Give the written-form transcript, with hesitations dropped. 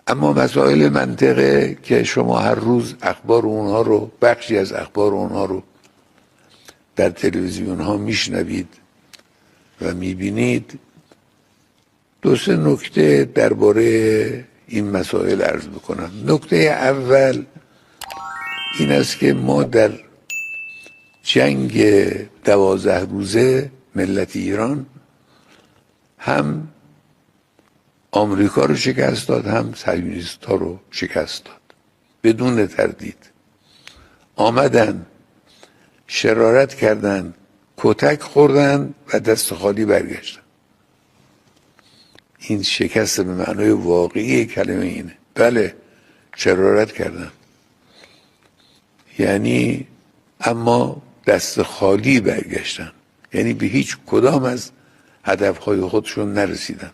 اما مسائل منطقه که شما هر روز اخبار اونها رو، بخشی از اخبار اونها رو در تلویزیون ها میشنوید و میبینید، دو سه نکته درباره این مسائل عرض بکنم. نکته اول این است که ما در جنگ 12 روزه ملت ایران هم آمریکا رو شکست داد، هم صهیونیست ها رو شکست داد. بدون تردید آمدن، شرارت کردن، کتک خوردن و دست خالی برگشتن. این شکست به معنای واقعی کلمه اینه. بله، شرارت کردن، یعنی اما دست خالی برگشتن، یعنی به هیچ کدام از هدفهای خودشون نرسیدن.